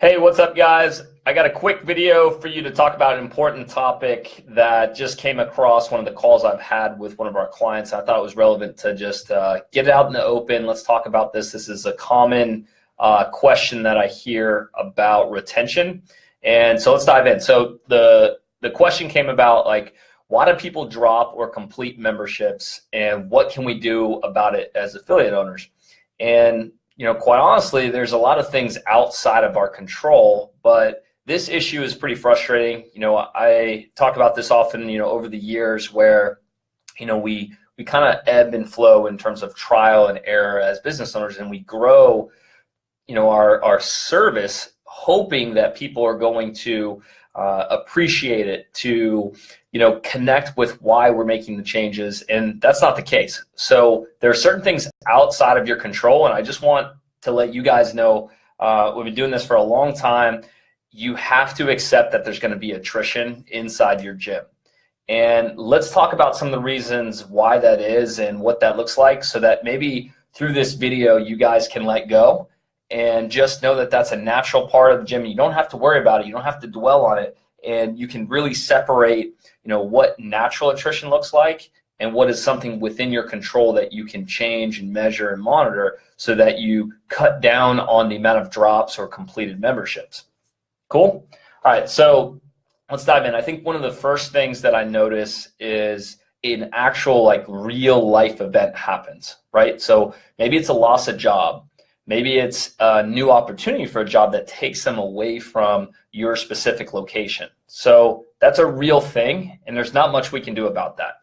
Hey, what's up, guys? I got a quick video for you to talk about an important topic that just came across one of the calls I've had with one of our clients. I thought it was relevant to just get it out in the open. Let's talk about this. This is a common question that I hear about retention. And so let's dive in. So the question came about, like, why do people drop or complete memberships, and what can we do about it as affiliate owners? And quite honestly, there's a lot of things outside of our control, but this issue is pretty frustrating. I talk about this often, over the years where, we kind of ebb and flow in terms of trial and error as business owners, and we grow, our service hoping that people are going to appreciate it, to connect with why we're making the changes, and that's not the case. So there are certain things outside of your control, and I just want to let you guys know, we've been doing this for a long time. You have to accept that there's going to be attrition inside your gym. And let's talk about some of the reasons why that is and what that looks like, so that maybe through this video you guys can let go and just know that that's a natural part of the gym. You don't have to worry about it. You don't have to dwell on it. And you can really separate, what natural attrition looks like and what is something within your control that you can change and measure and monitor, so that you cut down on the amount of drops or completed memberships. Cool? All right, so let's dive in. I think one of the first things that I notice is an actual real life event happens, right? So maybe it's a loss of job. Maybe it's a new opportunity for a job that takes them away from your specific location. So that's a real thing, and there's not much we can do about that.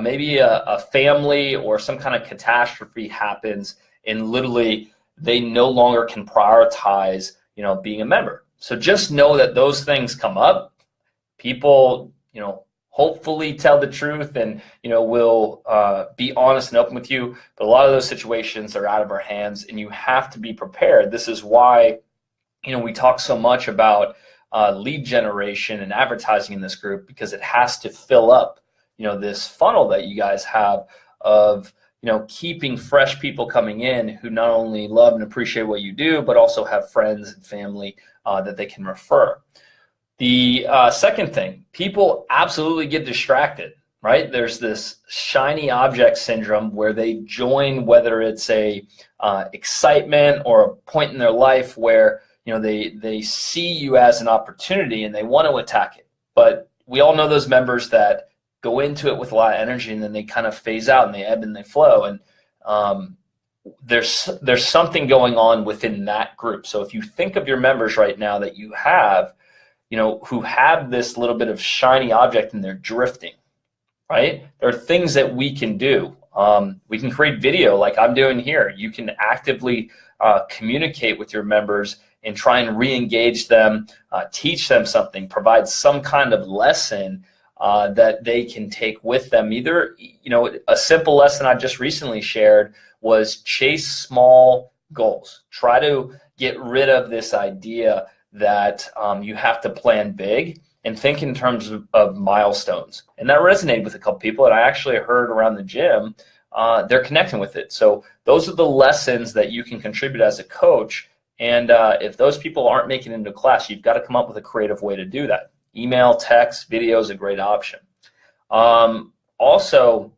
Maybe a family or some kind of catastrophe happens, and literally they no longer can prioritize, being a member. So just know that those things come up. People, hopefully tell the truth and, will be honest and open with you. But a lot of those situations are out of our hands, and you have to be prepared. This is why, we talk so much about lead generation and advertising in this group, because it has to fill up, this funnel that you guys have of, keeping fresh people coming in who not only love and appreciate what you do, but also have friends and family that they can refer. The second thing, people absolutely get distracted, right? There's this shiny object syndrome where they join, whether it's a excitement or a point in their life where they see you as an opportunity and they want to attack it. But we all know those members that go into it with a lot of energy, and then they kind of phase out and they ebb and they flow. And there's something going on within that group. So if you think of your members right now that you have, who have this little bit of shiny object and they're drifting, right? There are things that we can do. We can create video like I'm doing here. You can actively communicate with your members and try and re-engage them, teach them something, provide some kind of lesson that they can take with them. Either, a simple lesson I just recently shared was chase small goals. Try to get rid of this idea that you have to plan big, and think in terms of milestones. And that resonated with a couple people, and I actually heard around the gym, they're connecting with it. So those are the lessons that you can contribute as a coach. And if those people aren't making it into class, you've got to come up with a creative way to do that. Email, text, video is a great option. Also,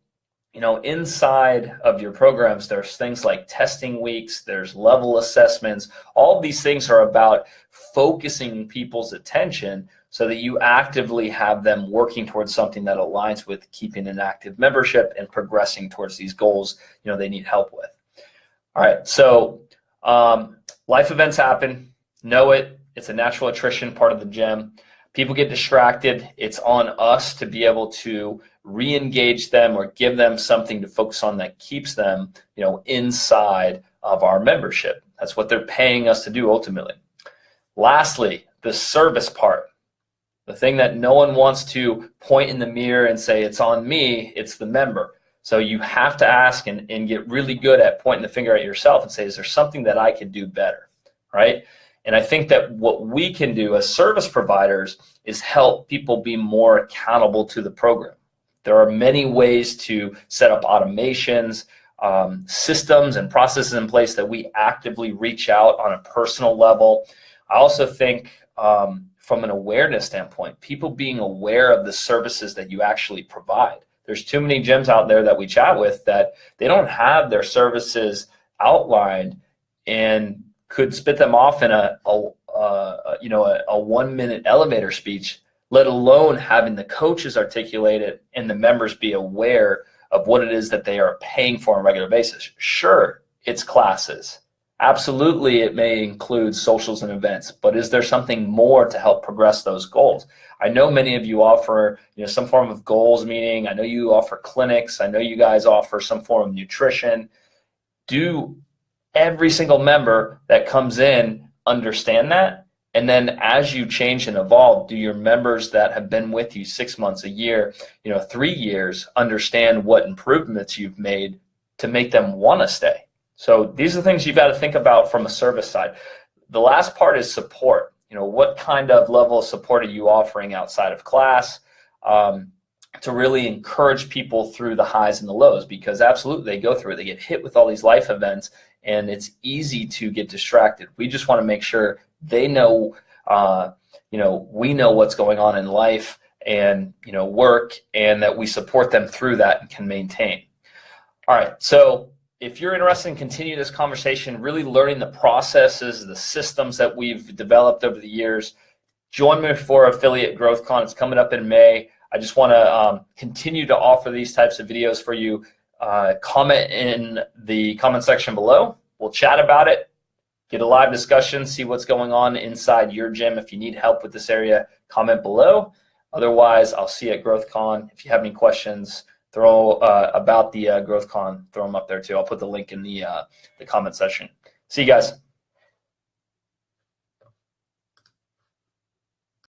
inside of your programs, there's things like testing weeks, there's level assessments. All of these things are about focusing people's attention so that you actively have them working towards something that aligns with keeping an active membership and progressing towards these goals, they need help with. All right, so life events happen. Know it. It's a natural attrition part of the gym. People get distracted. It's on us to be able to re-engage them or give them something to focus on that keeps them, inside of our membership. That's what they're paying us to do ultimately. Lastly, the service part. The thing that no one wants to point in the mirror and say, it's on me, it's the member. So you have to ask and get really good at pointing the finger at yourself and say, is there something that I could do better, right? And I think that what we can do as service providers is help people be more accountable to the program. There are many ways to set up automations, systems and processes in place that we actively reach out on a personal level. I also think from an awareness standpoint, people being aware of the services that you actually provide. There's too many gyms out there that we chat with that they don't have their services outlined and could spit them off in a 1 minute elevator speech, let alone having the coaches articulate it and the members be aware of what it is that they are paying for on a regular basis. Sure, it's classes. Absolutely, it may include socials and events, but is there something more to help progress those goals? I know many of you offer, some form of goals meeting. I know you offer clinics. I know you guys offer some form of nutrition. Do every single member that comes in understand that? And then as you change and evolve, do your members that have been with you 6 months, a year, 3 years, understand what improvements you've made to make them want to stay? So these are things you've got to think about from a service side. The last part is support. What kind of level of support are you offering outside of class to really encourage people through the highs and the lows? Because absolutely, they go through it. They get hit with all these life events, and it's easy to get distracted. We just want to make sure they know, we know what's going on in life and, work, and that we support them through that and can maintain. All right, so if you're interested in continuing this conversation, really learning the processes, the systems that we've developed over the years, join me for Affiliate Growth Con. It's coming up in May. I just want to continue to offer these types of videos for you. Comment in the comment section below. We'll chat about it, get a live discussion, see what's going on inside your gym. If you need help with this area, comment below. Otherwise, I'll see you at GrowthCon. If you have any questions, about the GrowthCon, throw them up there too. I'll put the link in the comment section. See you guys.